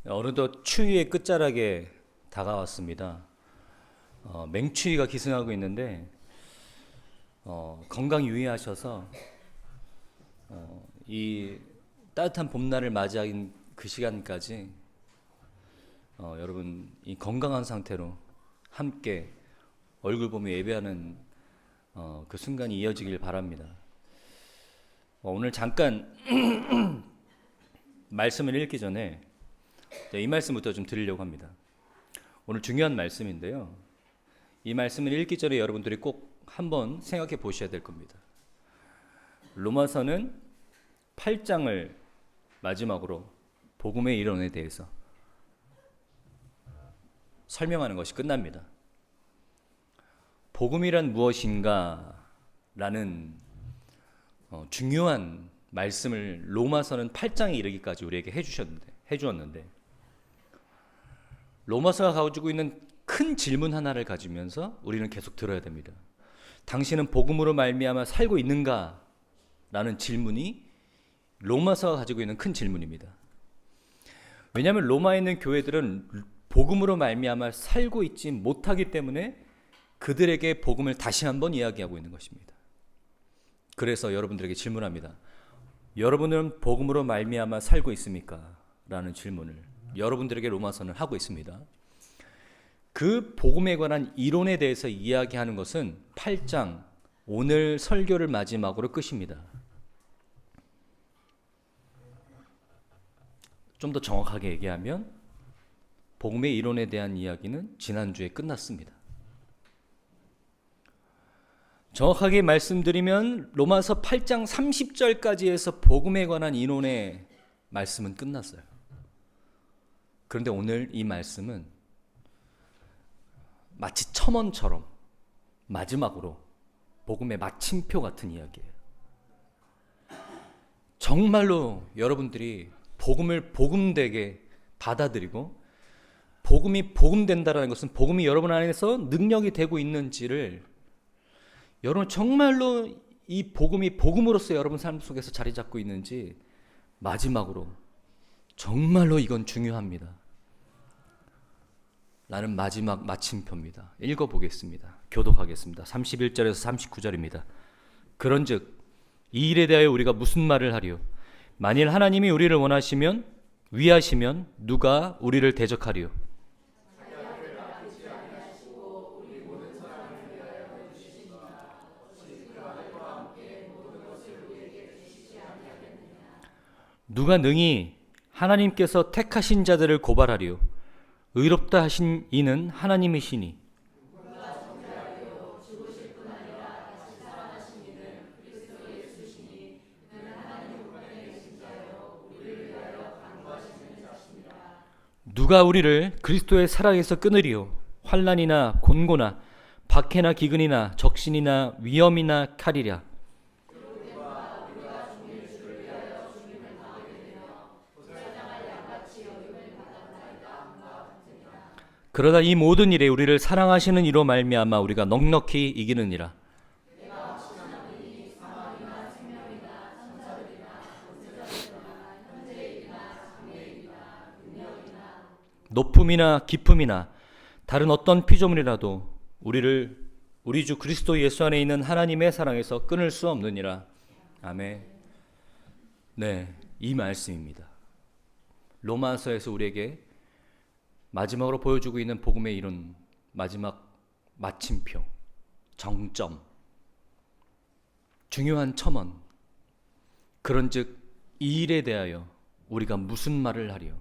어느덧 추위의 끝자락에 다가왔습니다. 맹추위가 기승하고 있는데 건강 유의하셔서 이 따뜻한 봄날을 맞이한 그 시간까지 여러분 이 건강한 상태로 함께 얼굴 보며 예배하는 그 순간이 이어지길 바랍니다. 오늘 잠깐 말씀을 읽기 전에 이 말씀부터 좀 드리려고 합니다. 오늘 중요한 말씀인데요. 이 말씀을 읽기 전에 여러분들이 꼭 한번 생각해 보셔야 될 겁니다. 로마서는 8장을 마지막으로 복음의 이론에 대해서 설명하는 것이 끝납니다. 복음이란 무엇인가 라는 중요한 말씀을 로마서는 8장에 이르기까지 우리에게 해주었는데 로마서가 가지고 있는 큰 질문 하나를 가지면서 우리는 계속 들어야 됩니다. 당신은 복음으로 말미암아 살고 있는가? 라는 질문이 로마서가 가지고 있는 큰 질문입니다. 왜냐하면 로마에 있는 교회들은 복음으로 말미암아 살고 있지 못하기 때문에 그들에게 복음을 다시 한번 이야기하고 있는 것입니다. 그래서 여러분들에게 질문합니다. 여러분은 복음으로 말미암아 살고 있습니까? 라는 질문을 여러분들에게 로마서는 하고 있습니다. 그 복음에 관한 이론에 대해서 이야기하는 것은 8장 오늘 설교를 마지막으로 끝입니다. 좀 더 정확하게 얘기하면 복음의 이론에 대한 이야기는 지난주에 끝났습니다. 정확하게 말씀드리면 로마서 8장 30절까지 해서 복음에 관한 이론의 말씀은 끝났어요. 그런데 오늘 이 말씀은 마치 첨언처럼 마지막으로 복음의 마침표 같은 이야기예요. 정말로 여러분들이 복음을 복음되게 받아들이고 복음이 복음된다라는 것은 복음이 여러분 안에서 능력이 되고 있는지를 여러분 정말로 이 복음이 복음으로서 여러분 삶 속에서 자리 잡고 있는지 마지막으로 정말로 이건 중요합니다. 라는 마지막 마침표입니다. 읽어보겠습니다. 교독하겠습니다. 31절에서 39절입니다. 그런즉 이 일에 대하여 우리가 무슨 말을 하리요? 만일 하나님이 우리를 원하시면 위하시면 누가 우리를 대적하리요? 누가 능히 하나님께서 택하신 자들을 고발하리요? 의롭다 하신 이는 하나님이시니. 누가 우리를 그리스도의 사랑에서 끊으리요? 환난이나 곤고나 박해나 기근이나 적신이나 위험이나 칼이랴. 그러나 이 모든 일에 우리를 사랑하시는 이로 말미암아 우리가 넉넉히 이기느니라. 높음이나 깊음이나 다른 어떤 피조물이라도 우리를 우리 주 그리스도 예수 안에 있는 하나님의 사랑에서 끊을 수 없느니라. 아멘. 네, 이 말씀입니다. 로마서에서 우리에게 마지막으로 보여주고 있는 복음의 이론, 마지막 마침표, 정점, 중요한 첨언. 그런즉 이 일에 대하여 우리가 무슨 말을 하리요?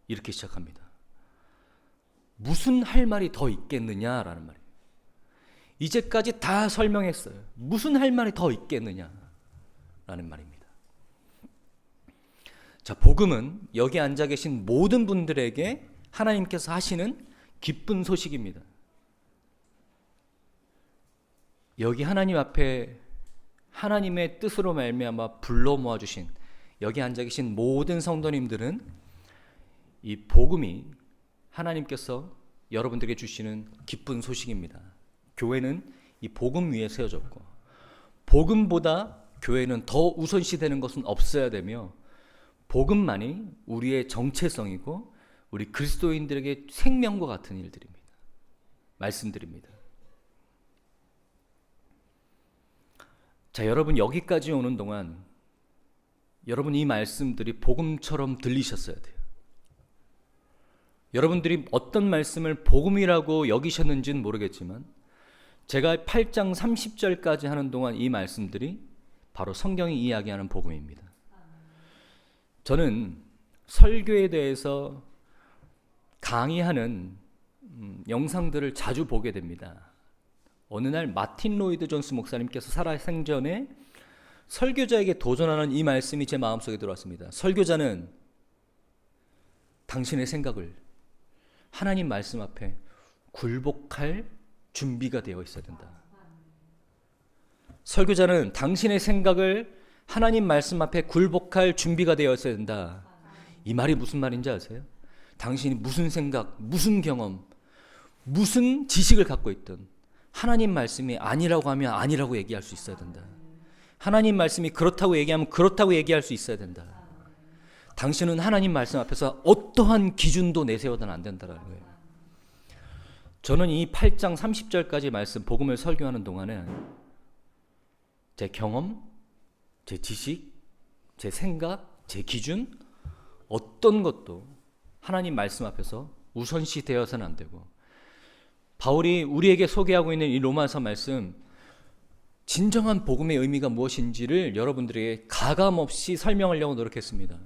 이렇게 시작합니다. 무슨 할 말이 더 있겠느냐라는 말이에요. 이제까지 다 설명했어요. 무슨 할 말이 더 있겠느냐라는 말입니다. 자, 복음은 여기 앉아 계신 모든 분들에게 하나님께서 하시는 기쁜 소식입니다. 여기 하나님 앞에 하나님의 뜻으로 말미암아 불러 모아주신 여기 앉아 계신 모든 성도님들은 이 복음이 하나님께서 여러분들에게 주시는 기쁜 소식입니다. 교회는 이 복음 위에 세워졌고 복음보다 교회는 더 우선시되는 것은 없어야 되며 복음만이 우리의 정체성이고 우리 그리스도인들에게 생명과 같은 일들입니다. 말씀드립니다. 자, 여러분 여기까지 오는 동안 여러분 이 말씀들이 복음처럼 들리셨어야 돼요. 여러분들이 어떤 말씀을 복음이라고 여기셨는지는 모르겠지만 제가 8장 30절까지 하는 동안 이 말씀들이 바로 성경이 이야기하는 복음입니다. 저는 설교에 대해서 강의하는 영상들을 자주 보게 됩니다. 어느 날 마틴 로이드 존스 목사님께서 살아생전에 설교자에게 도전하는 이 말씀이 제 마음속에 들어왔습니다. 설교자는 당신의 생각을 하나님 말씀 앞에 굴복할 준비가 되어 있어야 된다. 설교자는 당신의 생각을 하나님 말씀 앞에 굴복할 준비가 되어 있어야 된다. 이 말이 무슨 말인지 아세요? 당신이 무슨 생각, 무슨 경험, 무슨 지식을 갖고 있든 하나님 말씀이 아니라고 하면 아니라고 얘기할 수 있어야 된다. 하나님 말씀이 그렇다고 얘기하면 그렇다고 얘기할 수 있어야 된다. 당신은 하나님 말씀 앞에서 어떠한 기준도 내세워서는 안 된다는 거예요. 저는 이 8장 30절까지 말씀 복음을 설교하는 동안에 제 경험, 제 지식, 제 생각, 제 기준 어떤 것도 하나님 말씀 앞에서 우선시 되어서는 안 되고, 바울이 우리에게 소개하고 있는 이 로마서 말씀, 진정한 복음의 의미가 무엇인지를 여러분들에게 가감없이 설명하려고 노력했습니다.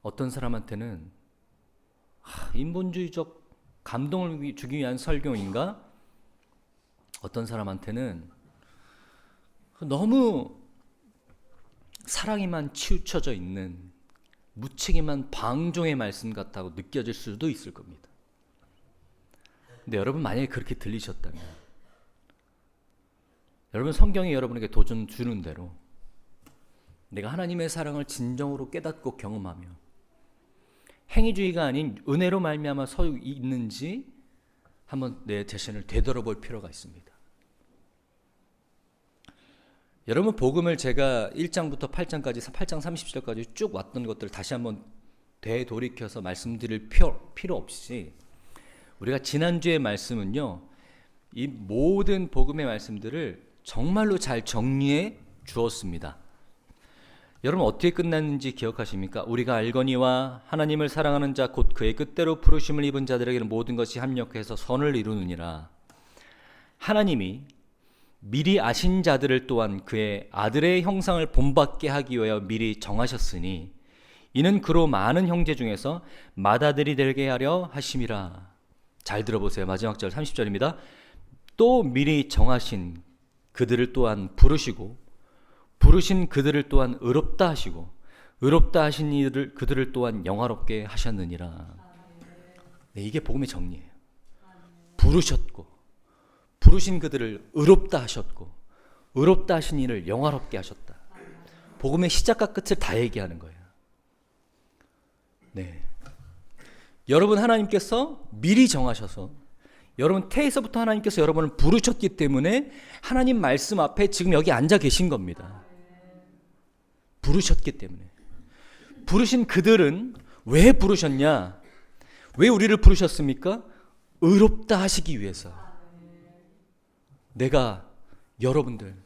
어떤 사람한테는 인본주의적 감동을 주기 위한 설교인가? 어떤 사람한테는 너무 사랑에만 치우쳐져 있는 무책임한 방종의 말씀 같다고 느껴질 수도 있을 겁니다. 근데 여러분 만약에 그렇게 들리셨다면, 여러분 성경이 여러분에게 도전 주는 대로 내가 하나님의 사랑을 진정으로 깨닫고 경험하며 행위주의가 아닌 은혜로 말미암아 서 있는지 한번 내 자신을 되돌아볼 필요가 있습니다. 여러분 복음을 제가 1장부터 8장까지 8장 30절까지 쭉 왔던 것들을 다시 한번 되돌이켜서 말씀드릴 필요 없이, 우리가 지난주의 말씀은요, 이 모든 복음의 말씀들을 정말로 잘 정리해 주었습니다. 여러분 어떻게 끝났는지 기억하십니까? 우리가 알거니와 하나님을 사랑하는 자 곧 그의 뜻대로 부르심을 입은 자들에게는 모든 것이 합력해서 선을 이루느니라. 하나님이 미리 아신 자들을 또한 그의 아들의 형상을 본받게 하기 위하여 미리 정하셨으니 이는 그로 많은 형제 중에서 맏아들이 되게 하려 하심이라. 잘 들어보세요. 마지막 절 30절입니다. 또 미리 정하신 그들을 또한 부르시고 부르신 그들을 또한 의롭다 하시고 의롭다 하신 이들을 그들을 또한 영화롭게 하셨느니라. 네, 이게 복음의 정리예요. 부르셨고 부르신 그들을 의롭다 하셨고 의롭다 하신 이를 영화롭게 하셨다. 복음의 시작과 끝을 다 얘기하는 거예요. 네. 여러분 하나님께서 미리 정하셔서 여러분 태에서부터 하나님께서 여러분을 부르셨기 때문에 하나님 말씀 앞에 지금 여기 앉아 계신 겁니다. 부르셨기 때문에. 부르신 그들은 왜 부르셨냐? 왜 우리를 부르셨습니까? 의롭다 하시기 위해서. 내가 여러분들,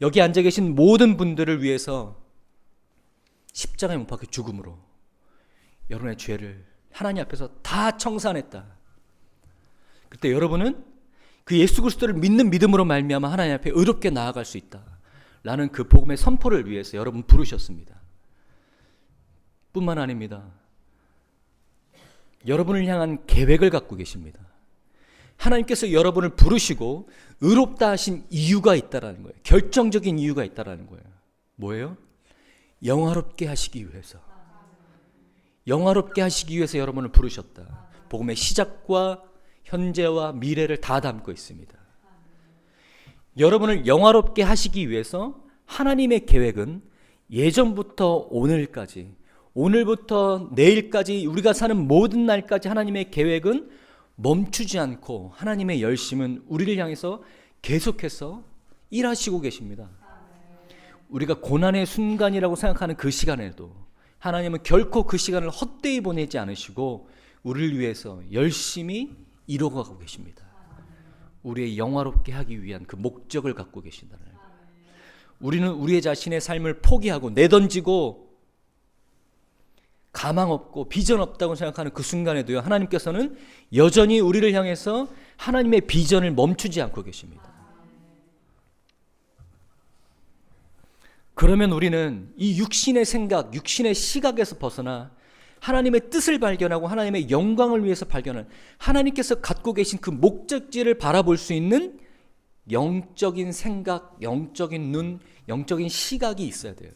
여기 앉아 계신 모든 분들을 위해서 십자가에 못 박혀 죽음으로 여러분의 죄를 하나님 앞에서 다 청산했다. 그때 여러분은 그 예수 그리스도를 믿는 믿음으로 말미암아 하나님 앞에 의롭게 나아갈 수 있다 라는 그 복음의 선포를 위해서 여러분 부르셨습니다. 뿐만 아닙니다. 여러분을 향한 계획을 갖고 계십니다. 하나님께서 여러분을 부르시고 의롭다 하신 이유가 있다라는 거예요. 결정적인 이유가 있다라는 거예요. 뭐예요? 영화롭게 하시기 위해서. 영화롭게 하시기 위해서 여러분을 부르셨다. 복음의 시작과 현재와 미래를 다 담고 있습니다. 여러분을 영화롭게 하시기 위해서 하나님의 계획은 예전부터 오늘까지, 오늘부터 내일까지, 우리가 사는 모든 날까지 하나님의 계획은 멈추지 않고 하나님의 열심은 우리를 향해서 계속해서 일하시고 계십니다. 우리가 고난의 순간이라고 생각하는 그 시간에도 하나님은 결코 그 시간을 헛되이 보내지 않으시고 우리를 위해서 열심히 이루어가고 계십니다. 우리의 영화롭게 하기 위한 그 목적을 갖고 계신다는 거예요. 우리는 우리의 자신의 삶을 포기하고 내던지고 가망 없고 비전 없다고 생각하는 그 순간에도요, 하나님께서는 여전히 우리를 향해서 하나님의 비전을 멈추지 않고 계십니다. 그러면 우리는 이 육신의 생각, 육신의 시각에서 벗어나 하나님의 뜻을 발견하고 하나님의 영광을 위해서 발견한 하나님께서 갖고 계신 그 목적지를 바라볼 수 있는 영적인 생각, 영적인 눈, 영적인 시각이 있어야 돼요.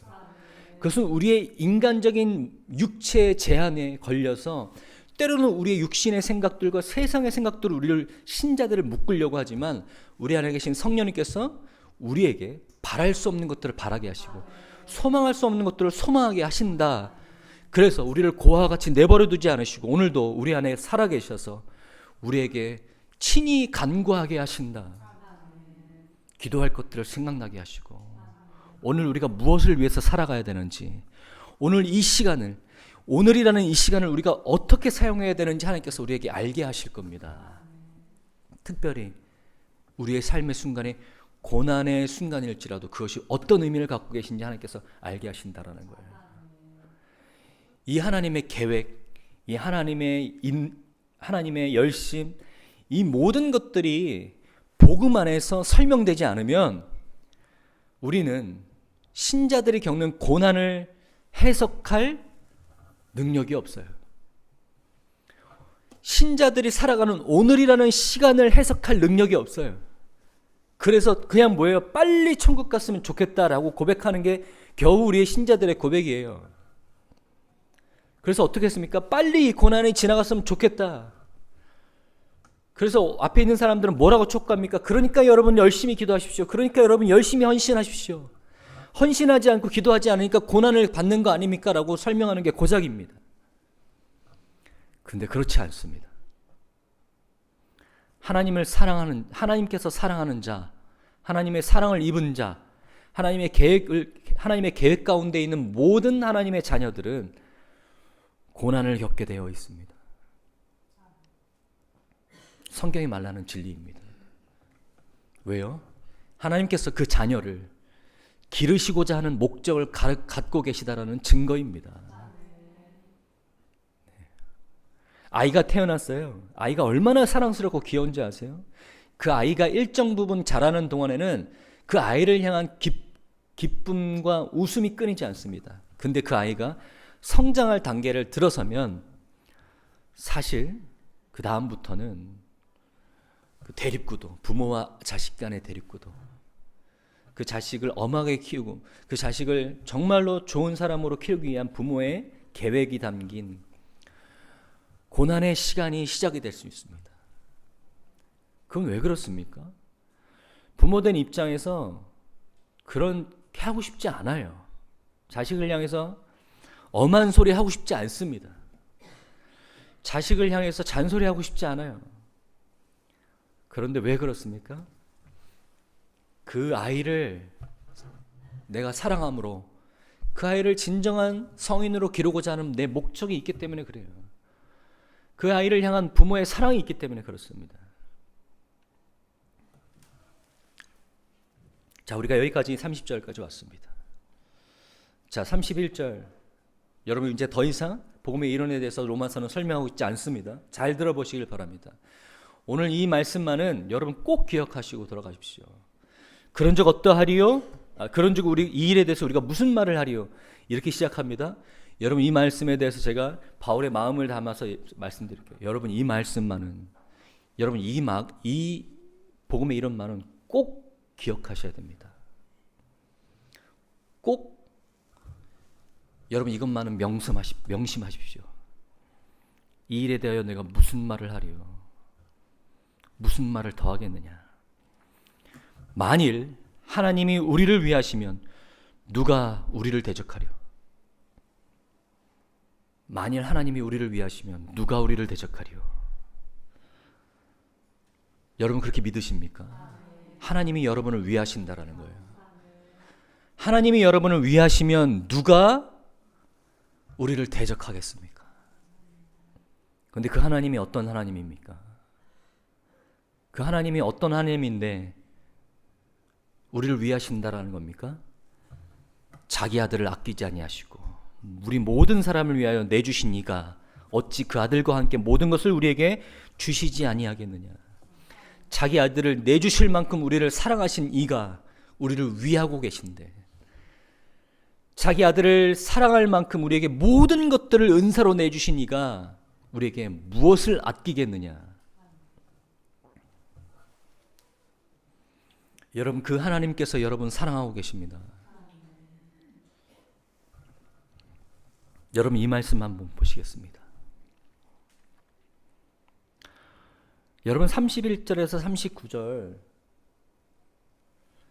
그것은 우리의 인간적인 육체의 제한에 걸려서 때로는 우리의 육신의 생각들과 세상의 생각들을 우리를 신자들을 묶으려고 하지만 우리 안에 계신 성령님께서 우리에게 바랄 수 없는 것들을 바라게 하시고 소망할 수 없는 것들을 소망하게 하신다. 그래서 우리를 고아와 같이 내버려 두지 않으시고 오늘도 우리 안에 살아계셔서 우리에게 친히 간구하게 하신다. 기도할 것들을 생각나게 하시고 오늘 우리가 무엇을 위해서 살아가야 되는지, 오늘 이 시간을, 오늘이라는 이 시간을 우리가 어떻게 사용해야 되는지 하나님께서 우리에게 알게 하실 겁니다. 특별히 우리의 삶의 순간에 고난의 순간일지라도 그것이 어떤 의미를 갖고 계신지 하나님께서 알게 하신다라는 거예요. 이 하나님의 계획, 이 하나님의 열심, 이 모든 것들이 복음 안에서 설명되지 않으면 우리는 신자들이 겪는 고난을 해석할 능력이 없어요. 신자들이 살아가는 오늘이라는 시간을 해석할 능력이 없어요. 그래서 그냥 뭐예요? 빨리 천국 갔으면 좋겠다라고 고백하는 게 겨우 우리의 신자들의 고백이에요. 그래서 어떻게 했습니까? 빨리 이 고난이 지나갔으면 좋겠다. 그래서 앞에 있는 사람들은 뭐라고 촉구합니까? 그러니까 여러분 열심히 기도하십시오. 그러니까 여러분 열심히 헌신하십시오. 헌신하지 않고 기도하지 않으니까 고난을 받는 거 아닙니까? 라고 설명하는 게 고작입니다. 근데 그렇지 않습니다. 하나님께서 사랑하는 자, 하나님의 사랑을 입은 자, 하나님의 계획 가운데 있는 모든 하나님의 자녀들은 고난을 겪게 되어 있습니다. 성경이 말하는 진리입니다. 왜요? 하나님께서 그 자녀를 기르시고자 하는 목적을 갖고 계시다라는 증거입니다. 아이가 태어났어요. 아이가 얼마나 사랑스럽고 귀여운지 아세요? 그 아이가 일정 부분 자라는 동안에는 그 아이를 향한 기쁨과 웃음이 끊이지 않습니다. 근데 그 아이가 성장할 단계를 들어서면 사실 그 다음부터는 그 대립구도, 부모와 자식 간의 대립구도, 그 자식을 엄하게 키우고 그 자식을 정말로 좋은 사람으로 키우기 위한 부모의 계획이 담긴 고난의 시간이 시작이 될 수 있습니다. 그건 왜 그렇습니까? 부모된 입장에서 그렇게 하고 싶지 않아요. 자식을 향해서 엄한 소리 하고 싶지 않습니다. 자식을 향해서 잔소리하고 싶지 않아요. 그런데 왜 그렇습니까? 그 아이를 내가 사랑함으로 그 아이를 진정한 성인으로 기르고자 하는 내 목적이 있기 때문에 그래요. 그 아이를 향한 부모의 사랑이 있기 때문에 그렇습니다. 자, 우리가 여기까지 30절까지 왔습니다. 자, 31절. 여러분 이제 더 이상 복음의 이론에 대해서 로마서는 설명하고 있지 않습니다. 잘 들어보시길 바랍니다. 오늘 이 말씀만은 여러분 꼭 기억하시고 돌아가십시오. 그런 적 어떠하리요? 그런 적 우리 이 일에 대해서 우리가 무슨 말을 하리요? 이렇게 시작합니다. 여러분 이 말씀에 대해서 제가 바울의 마음을 담아서 말씀드릴게요. 여러분 이 말씀만은, 여러분 이 복음의 이론만은 꼭 기억하셔야 됩니다. 꼭 여러분 이것만은 명심하십시오. 이 일에 대하여 내가 무슨 말을 하리요? 무슨 말을 더 하겠느냐? 만일 하나님이 우리를 위하시면 누가 우리를 대적하려? 만일 하나님이 우리를 위하시면 누가 우리를 대적하리요? 여러분 그렇게 믿으십니까? 하나님이 여러분을 위하신다라는 거예요. 하나님이 여러분을 위하시면 누가 우리를 대적하겠습니까? 그런데 그 하나님이 어떤 하나님입니까? 그 하나님이 어떤 하나님인데 우리를 위하신다라는 겁니까? 자기 아들을 아끼지 아니하시고 우리 모든 사람을 위하여 내주신 이가 어찌 그 아들과 함께 모든 것을 우리에게 주시지 아니하겠느냐. 자기 아들을 내주실 만큼 우리를 사랑하신 이가 우리를 위하고 계신데, 자기 아들을 사랑할 만큼 우리에게 모든 것들을 은사로 내주신 이가 우리에게 무엇을 아끼겠느냐. 여러분, 그 하나님께서 여러분 사랑하고 계십니다. 여러분, 이 말씀 한번 보시겠습니다. 여러분, 31절에서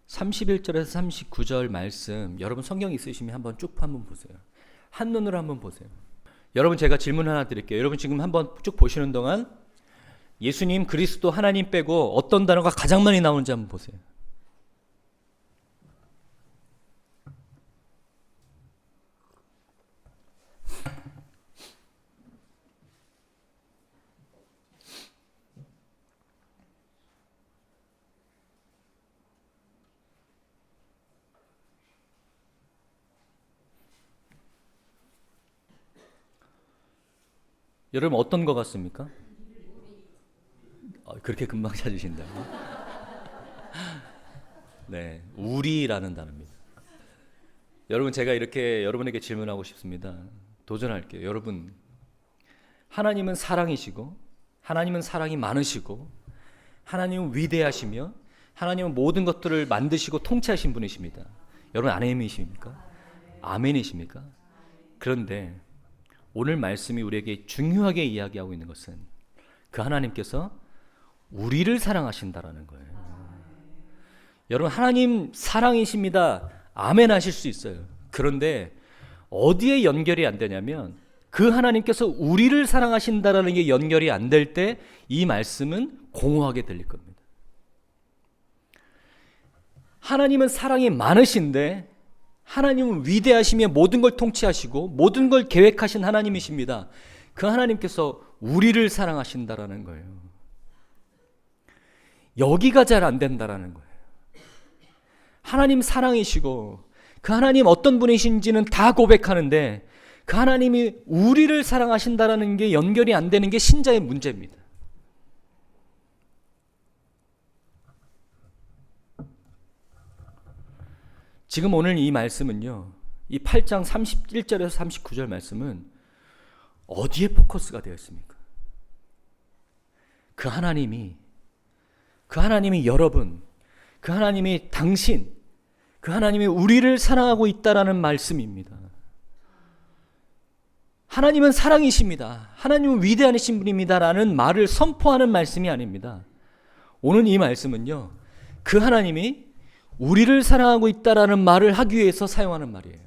39절 말씀, 여러분 성경 있으시면 한번 쭉 한번 보세요. 한눈으로 한번 보세요. 여러분, 제가 질문 하나 드릴게요. 여러분 지금 한번 쭉 보시는 동안 예수님, 그리스도, 하나님 빼고 어떤 단어가 가장 많이 나오는지 한번 보세요. 여러분 어떤 거 같습니까? 그렇게 금방 찾으신다고? 네, 우리라는 단어입니다. 여러분, 제가 이렇게 여러분에게 질문하고 싶습니다. 도전할게요. 여러분, 하나님은 사랑이시고, 하나님은 사랑이 많으시고, 하나님은 위대하시며, 하나님은 모든 것들을 만드시고 통치하신 분이십니다. 여러분, 아멘이십니까? 아멘이십니까? 그런데 오늘 말씀이 우리에게 중요하게 이야기하고 있는 것은 그 하나님께서 우리를 사랑하신다라는 거예요. 여러분, 하나님 사랑이십니다. 아멘 하실 수 있어요. 그런데 어디에 연결이 안 되냐면 그 하나님께서 우리를 사랑하신다라는 게 연결이 안 될 때 이 말씀은 공허하게 들릴 겁니다. 하나님은 사랑이 많으신데 하나님은 위대하시며 모든 걸 통치하시고 모든 걸 계획하신 하나님이십니다. 그 하나님께서 우리를 사랑하신다라는 거예요. 여기가 잘 안 된다라는 거예요. 하나님 사랑이시고 그 하나님 어떤 분이신지는 다 고백하는데 그 하나님이 우리를 사랑하신다라는 게 연결이 안 되는 게 신자의 문제입니다. 지금 오늘 이 말씀은요, 이 8장 31절에서 39절 말씀은 어디에 포커스가 되어 있습니까? 그 하나님이 여러분, 그 하나님이 당신, 그 하나님이 우리를 사랑하고 있다라는 말씀입니다. 하나님은 사랑이십니다. 하나님은 위대하신 분입니다라는 말을 선포하는 말씀이 아닙니다. 오늘 이 말씀은요, 그 하나님이 우리를 사랑하고 있다라는 말을 하기 위해서 사용하는 말이에요.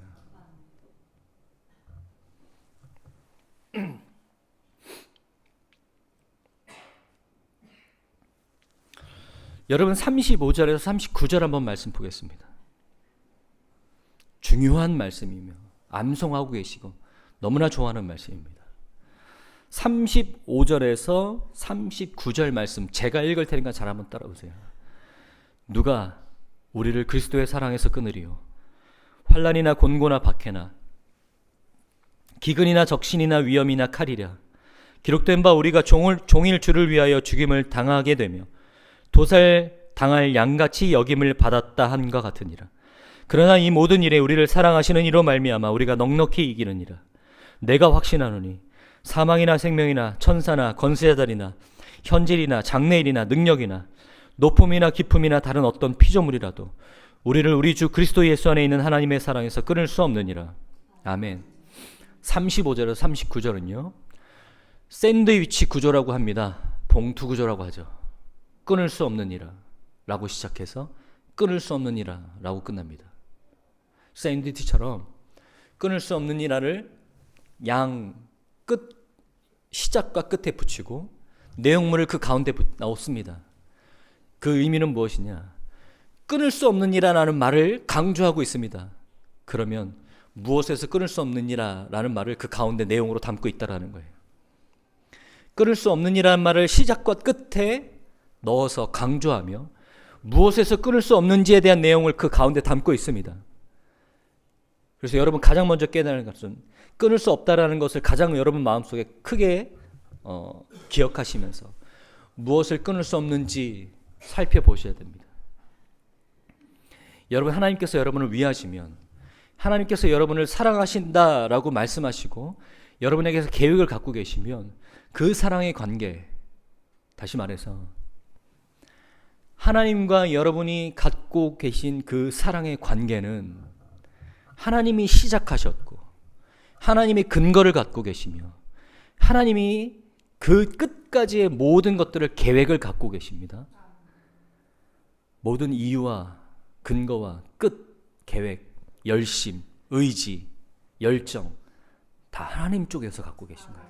여러분, 35절에서 39절 한번 말씀 보겠습니다. 중요한 말씀이며 암송하고 계시고 너무나 좋아하는 말씀입니다. 35절에서 39절 말씀 제가 읽을 테니까 잘 한번 따라오세요. 누가 우리를 그리스도의 사랑에서 끊으리요? 환난이나 곤고나 박해나 기근이나 적신이나 위험이나 칼이랴. 기록된 바 우리가 종일 주를 위하여 죽임을 당하게 되며 도살당할 양같이 여김을 받았다 한과 같으니라. 그러나 이 모든 일에 우리를 사랑하시는 이로 말미암아 우리가 넉넉히 이기느니라. 내가 확신하노니 사망이나 생명이나 천사나 권세자들이나 현질이나 장래일이나 능력이나 높음이나 깊음이나 다른 어떤 피조물이라도 우리를 우리 주 그리스도 예수 안에 있는 하나님의 사랑에서 끊을 수 없느니라. 아멘. 35절에서 39절은요, 샌드위치 구조라고 합니다. 봉투 구조라고 하죠. 끊을 수 없느니라 라고 시작해서 끊을 수 없느니라 라고 끝납니다. 샌드위치처럼 끊을 수 없느니라를 양 끝, 시작과 끝에 붙이고 내용물을 그 가운데 넣습니다. 그 의미는 무엇이냐? 끊을 수 없느니라는 말을 강조하고 있습니다. 그러면 무엇에서 끊을 수 없느니라 라는 말을 그 가운데 내용으로 담고 있다라는 거예요. 끊을 수 없느니라는 말을 시작과 끝에 넣어서 강조하며 무엇에서 끊을 수 없는지에 대한 내용을 그 가운데 담고 있습니다. 그래서 여러분 가장 먼저 깨달은 것은 끊을 수 없다라는 것을 가장 여러분 마음속에 크게 기억하시면서 무엇을 끊을 수 없는지 살펴보셔야 됩니다. 여러분, 하나님께서 여러분을 위하시면, 하나님께서 여러분을 사랑하신다라고 말씀하시고 여러분에게서 계획을 갖고 계시면 그 사랑의 관계, 다시 말해서 하나님과 여러분이 갖고 계신 그 사랑의 관계는 하나님이 시작하셨고 하나님이 근거를 갖고 계시며 하나님이 그 끝까지의 모든 것들을 계획을 갖고 계십니다. 모든 이유와 근거와 끝, 계획, 열심, 의지, 열정 다 하나님 쪽에서 갖고 계신 거예요.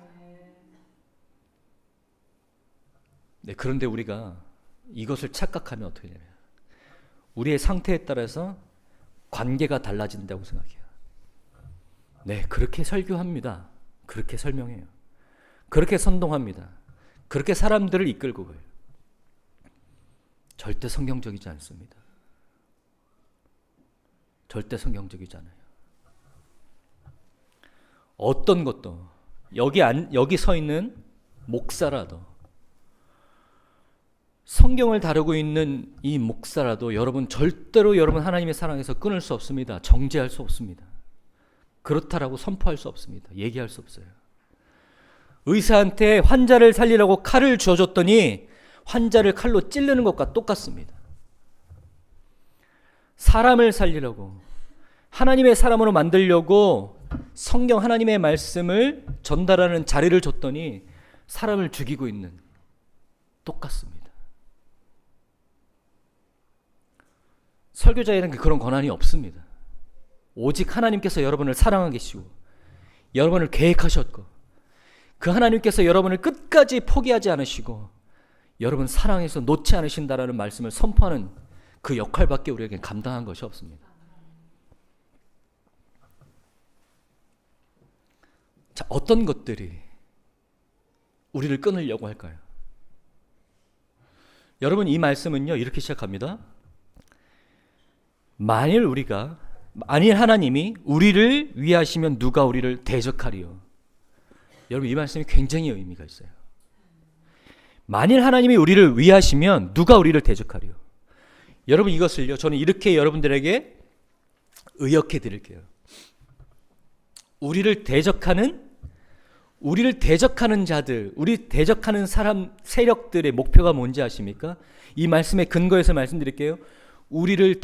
네, 그런데 우리가 이것을 착각하면 어떻게 되냐면 우리의 상태에 따라서 관계가 달라진다고 생각해요. 네, 그렇게 설교합니다. 그렇게 설명해요. 그렇게 선동합니다. 그렇게 사람들을 이끌고 가요. 절대 성경적이지 않습니다. 절대 성경적이지 않아요. 어떤 것도 여기 서 있는 목사라도 성경을 다루고 있는 이 목사라도 여러분 절대로 여러분 하나님의 사랑에서 끊을 수 없습니다. 정죄할 수 없습니다. 그렇다라고 선포할 수 없습니다. 얘기할 수 없어요. 의사한테 환자를 살리라고 칼을 쥐어줬더니 환자를 칼로 찌르는 것과 똑같습니다. 사람을 살리려고 하나님의 사람으로 만들려고 성경 하나님의 말씀을 전달하는 자리를 줬더니 사람을 죽이고 있는, 똑같습니다. 설교자에는 그런 권한이 없습니다. 오직 하나님께서 여러분을 사랑하고 계시고 여러분을 계획하셨고 그 하나님께서 여러분을 끝까지 포기하지 않으시고 여러분 사랑해서 놓지 않으신다라는 말씀을 선포하는 그 역할밖에 우리에게 감당한 것이 없습니다. 자, 어떤 것들이 우리를 끊으려고 할까요? 여러분, 이 말씀은요 이렇게 시작합니다. 만일 하나님이 우리를 위하시면 누가 우리를 대적하리요. 여러분, 이 말씀이 굉장히 의미가 있어요. 만일 하나님이 우리를 위하시면 누가 우리를 대적하리요. 여러분, 이것을요 저는 이렇게 여러분들에게 의역해 드릴게요. 우리를 대적하는 자들, 우리 대적하는 사람 세력들의 목표가 뭔지 아십니까? 이 말씀의 근거에서 말씀드릴게요. 우리를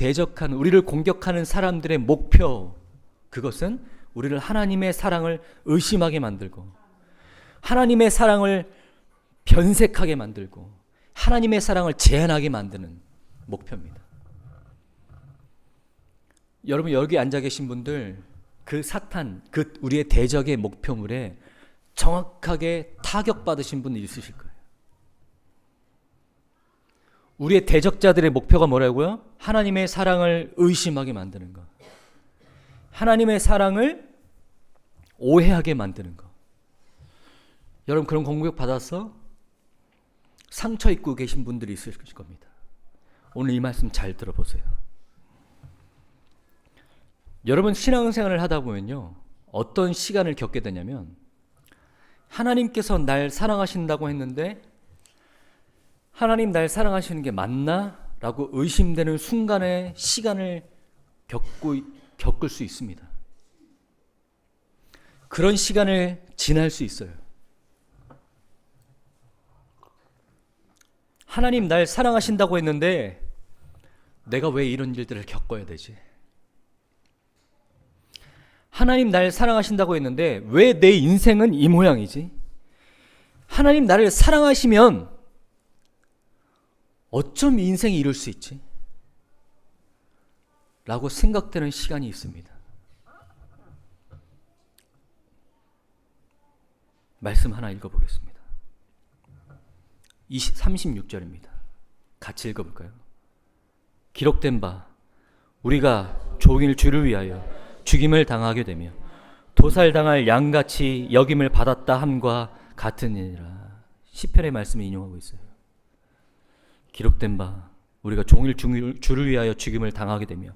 공격하는 사람들의 목표, 그것은 우리를 하나님의 사랑을 의심하게 만들고 하나님의 사랑을 변색하게 만들고 하나님의 사랑을 제한하게 만드는 목표입니다. 여러분, 여기 앉아 계신 분들 그 사탄, 우리의 대적의 목표물에 정확하게 타격받으신 분이 있으실 거예요. 우리의 대적자들의 목표가 뭐라고요? 하나님의 사랑을 의심하게 만드는 것, 하나님의 사랑을 오해하게 만드는 것. 여러분, 그런 공격 받아서 상처 입고 계신 분들이 있을 겁니다. 오늘 이 말씀 잘 들어보세요. 여러분, 신앙생활을 하다 보면요 어떤 시간을 겪게 되냐면 하나님께서 날 사랑하신다고 했는데 하나님 날 사랑하시는 게 맞나? 라고 의심되는 순간의 시간을 겪을 수 있습니다. 그런 시간을 지날 수 있어요. 하나님 날 사랑하신다고 했는데 내가 왜 이런 일들을 겪어야 되지? 하나님 날 사랑하신다고 했는데 왜 내 인생은 이 모양이지? 하나님 나를 사랑하시면 어쩜 인생이 이럴 수 있지? 라고 생각되는 시간이 있습니다. 말씀 하나 읽어보겠습니다. 36절입니다. 같이 읽어볼까요? 기록된 바 우리가 종일 주를 위하여 죽임을 당하게 되며 도살당할 양같이 여김을 받았다 함과 같으니라. 시편의 말씀을 인용하고 있어요. 기록된 바 우리가 종일 주를 위하여 죽임을 당하게 되며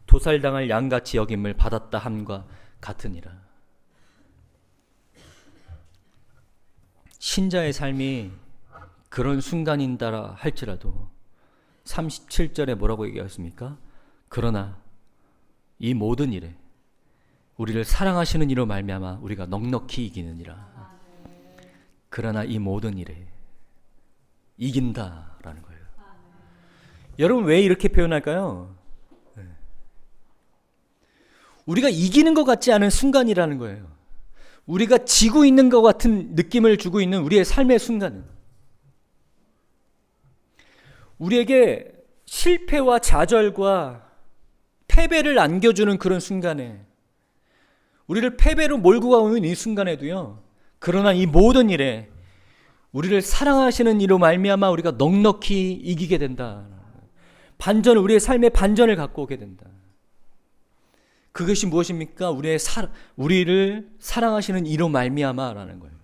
도살당할 양같이 여김을 받았다 함과 같으니라. 신자의 삶이 그런 순간인다 할지라도 37절에 뭐라고 얘기하십니까? 그러나 이 모든 일에 우리를 사랑하시는 이로 말미암아 우리가 넉넉히 이기느니라. 그러나 이 모든 일에 이긴다라는 거예요. 여러분 왜 이렇게 표현할까요? 우리가 이기는 것 같지 않은 순간이라는 거예요. 우리가 지고 있는 것 같은 느낌을 주고 있는 우리의 삶의 순간은 우리에게 실패와 좌절과 패배를 안겨주는 그런 순간에 우리를 패배로 몰고 가는 이 순간에도요. 그러나 이 모든 일에 우리를 사랑하시는 이로 말미암아 우리가 넉넉히 이기게 된다. 반전을 우리의 삶의 반전을 갖고 오게 된다. 그것이 무엇입니까? 우리를 사랑하시는 이로 말미암아라는 거예요.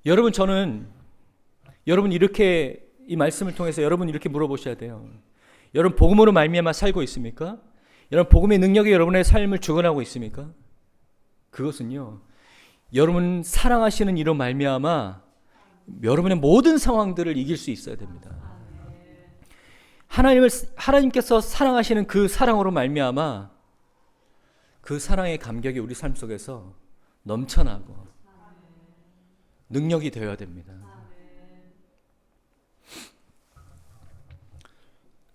여러분 저는 여러분 이렇게 이 말씀을 통해서 여러분 이렇게 물어보셔야 돼요. 여러분 복음으로 말미암아 살고 있습니까? 여러분 복음의 능력이 여러분의 삶을 주관하고 있습니까? 그것은요. 여러분 사랑하시는 이로 말미암아 여러분의 모든 상황들을 이길 수 있어야 됩니다. 하나님께서 사랑하시는 그 사랑으로 말미암아 그 사랑의 감격이 우리 삶 속에서 넘쳐나고 능력이 되어야 됩니다.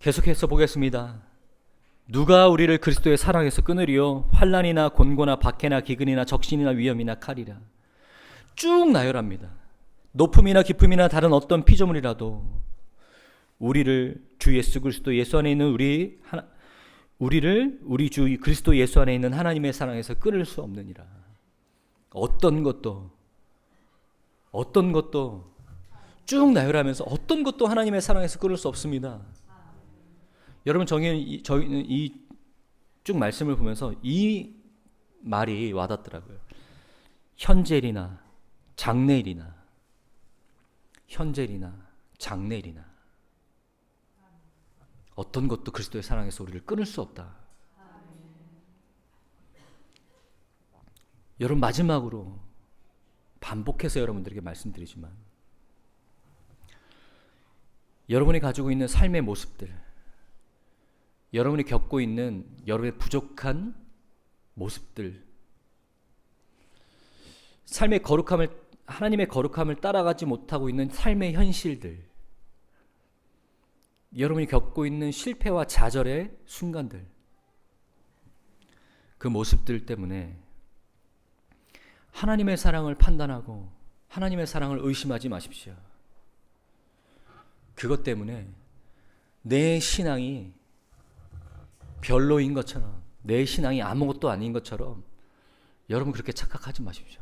계속해서 보겠습니다. 누가 우리를 그리스도의 사랑에서 끊으리요? 환난이나 곤고나 박해나 기근이나 적신이나 위험이나 칼이라. 쭉 나열합니다. 높음이나 깊음이나 다른 어떤 피조물이라도 우리를 주 예수 그리스도 예수 안에 있는 우리를 우리 주 그리스도 예수 안에 있는 하나님의 사랑에서 끊을 수 없느니라. 어떤 것도 쭉 나열하면서 어떤 것도 하나님의 사랑에서 끊을 수 없습니다. 여러분 저희는 이 쭉 말씀을 보면서 이 말이 와닿더라고요. 현재일이나 장래일이나 어떤 것도 그리스도의 사랑에서 우리를 끊을 수 없다. 여러분 마지막으로 반복해서 여러분들에게 말씀드리지만 여러분이 가지고 있는 삶의 모습들, 여러분이 겪고 있는 여러분의 부족한 모습들, 삶의 거룩함을 하나님의 거룩함을 따라가지 못하고 있는 삶의 현실들, 여러분이 겪고 있는 실패와 좌절의 순간들, 그 모습들 때문에 하나님의 사랑을 판단하고 하나님의 사랑을 의심하지 마십시오. 그것 때문에 내 신앙이 별로인 것처럼, 내 신앙이 아무것도 아닌 것처럼 여러분 그렇게 착각하지 마십시오.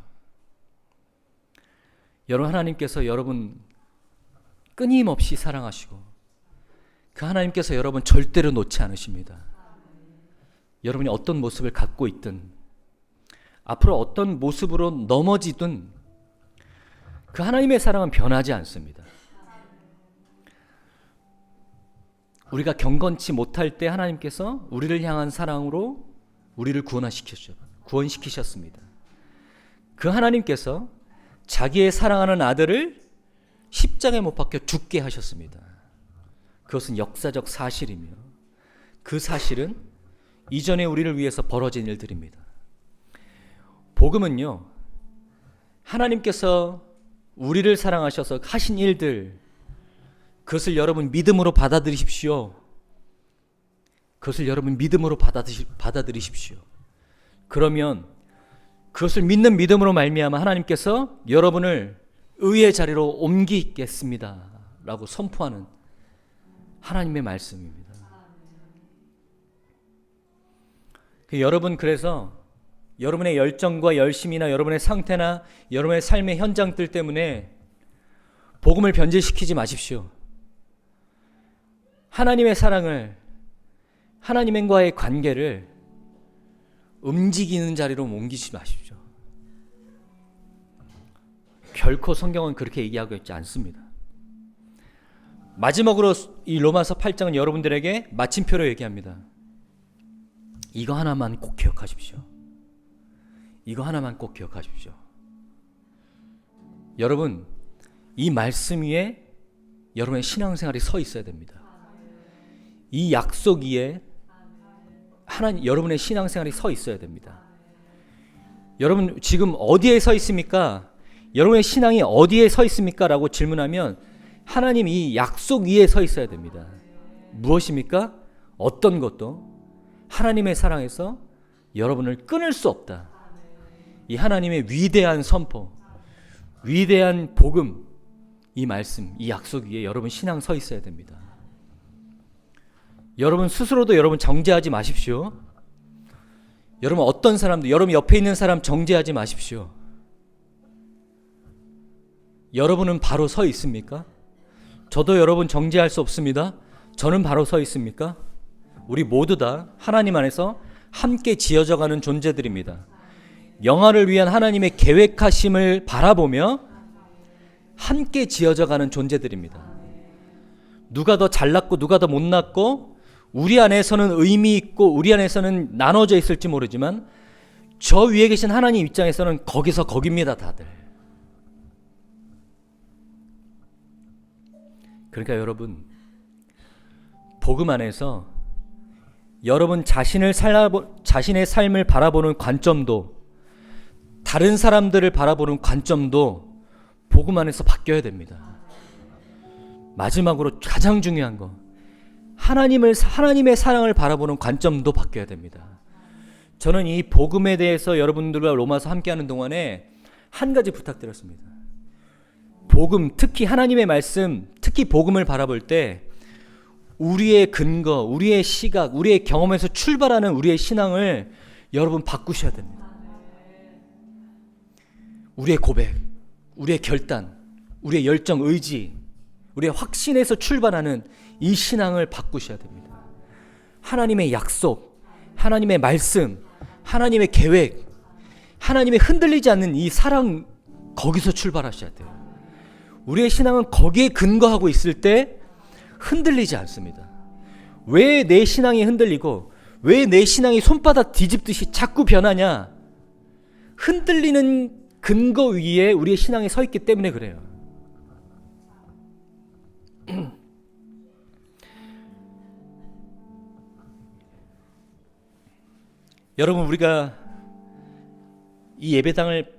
여러분 하나님께서 여러분 끊임없이 사랑하시고 그 하나님께서 여러분 절대로 놓지 않으십니다. 여러분이 어떤 모습을 갖고 있든 앞으로 어떤 모습으로 넘어지든 그 하나님의 사랑은 변하지 않습니다. 우리가 경건치 못할 때 하나님께서 우리를 향한 사랑으로 우리를 구원시키셨습니다. 그 하나님께서 자기의 사랑하는 아들을 십자가에 못 박혀 죽게 하셨습니다. 그것은 역사적 사실이며 그 사실은 이전에 우리를 위해서 벌어진 일들입니다. 복음은요, 하나님께서 우리를 사랑하셔서 하신 일들, 그것을 여러분 믿음으로 받아들이십시오. 그것을 여러분 믿음으로 받아들이십시오. 그러면 그것을 믿는 믿음으로 말미암아 하나님께서 여러분을 의의 자리로 옮기겠습니다 라고 선포하는 하나님의 말씀입니다. 여러분 그래서 여러분의 열정과 열심이나 여러분의 상태나 여러분의 삶의 현장들 때문에 복음을 변질시키지 마십시오. 하나님의 사랑을, 하나님과의 관계를 움직이는 자리로 옮기지 마십시오. 결코 성경은 그렇게 얘기하고 있지 않습니다. 마지막으로 이 로마서 8장은 여러분들에게 마침표로 얘기합니다. 이거 하나만 꼭 기억하십시오. 이거 하나만 꼭 기억하십시오. 여러분, 이 말씀 위에 여러분의 신앙생활이 서 있어야 됩니다. 이 약속 위에 하나님, 여러분의 신앙생활이 서 있어야 됩니다. 여러분 지금 어디에 서 있습니까? 여러분의 신앙이 어디에 서 있습니까? 라고 질문하면 하나님 이 약속 위에 서 있어야 됩니다. 무엇입니까? 어떤 것도 하나님의 사랑에서 여러분을 끊을 수 없다. 이 하나님의 위대한 선포, 위대한 복음, 이 말씀, 이 약속 위에 여러분 신앙 서 있어야 됩니다. 여러분 스스로도 여러분 정죄하지 마십시오. 여러분 어떤 사람도, 여러분 옆에 있는 사람 정죄하지 마십시오. 여러분은 바로 서 있습니까? 저도 여러분 정죄할 수 없습니다. 저는 바로 서 있습니까? 우리 모두 다 하나님 안에서 함께 지어져가는 존재들입니다. 영화를 위한 하나님의 계획하심을 바라보며 함께 지어져가는 존재들입니다. 누가 더 잘났고 누가 더 못났고 우리 안에서는 의미 있고 우리 안에서는 나눠져 있을지 모르지만 저 위에 계신 하나님 입장에서는 거기서 거깁니다, 다들. 그러니까 여러분, 복음 안에서 여러분 자신의 삶을 바라보는 관점도, 다른 사람들을 바라보는 관점도 복음 안에서 바뀌어야 됩니다. 마지막으로 가장 중요한 거, 하나님의 사랑을 바라보는 관점도 바뀌어야 됩니다. 저는 이 복음에 대해서 여러분들과 로마서 함께하는 동안에 한 가지 부탁드렸습니다. 복음, 특히 하나님의 말씀, 특히 복음을 바라볼 때 우리의 근거, 우리의 시각, 우리의 경험에서 출발하는 우리의 신앙을 여러분 바꾸셔야 됩니다. 우리의 고백, 우리의 결단, 우리의 열정, 의지, 우리의 확신에서 출발하는 이 신앙을 바꾸셔야 됩니다. 하나님의 약속, 하나님의 말씀, 하나님의 계획, 하나님의 흔들리지 않는 이 사랑, 거기서 출발하셔야 돼요. 우리의 신앙은 거기에 근거하고 있을 때 흔들리지 않습니다. 왜 내 신앙이 흔들리고 왜 내 신앙이 손바닥 뒤집듯이 자꾸 변하냐? 흔들리는 근거 위에 우리의 신앙이 서 있기 때문에 그래요. 여러분, 우리가 이 예배당을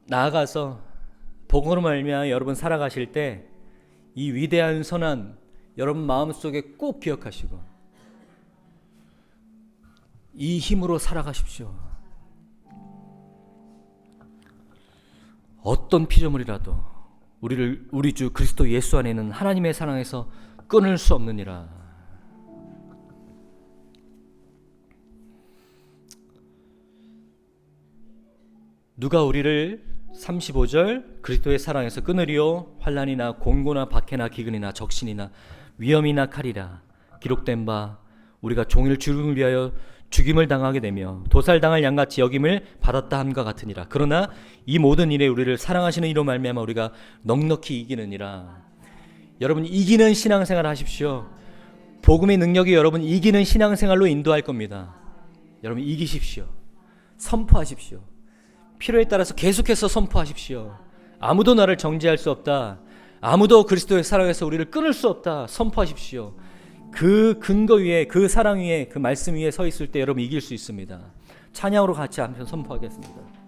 나아가서 복음으로 말미암아 여러분 살아가실 때 이 위대한 선한 여러분 마음속에 꼭 기억하시고 이 힘으로 살아가십시오. 어떤 피조물이라도 우리 주 그리스도 예수 안에 있는 하나님의 사랑에서 끊을 수 없느니라. 누가 우리를 35절 그리스도의 사랑에서 끊으리요? 환난이나 공고나 박해나 기근이나 적신이나 위험이나 칼이라. 기록된 바 우리가 종일 죽음을 위하여 죽임을 당하게 되며 도살당할 양같이 여김을 받았다 함과 같으니라. 그러나 이 모든 일에 우리를 사랑하시는 이로 말미암아 우리가 넉넉히 이기느니라. 여러분, 이기는 신앙생활 하십시오. 복음의 능력이 여러분 이기는 신앙생활로 인도할 겁니다. 여러분 이기십시오. 선포하십시오. 필요에 따라서 계속해서 선포하십시오. 아무도 나를 정죄할 수 없다. 아무도 그리스도의 사랑에서 우리를 끊을 수 없다. 선포하십시오. 그 근거 위에, 그 사랑 위에, 그 말씀 위에 서 있을 때 여러분 이길 수 있습니다. 찬양으로 같이 한번 선포하겠습니다.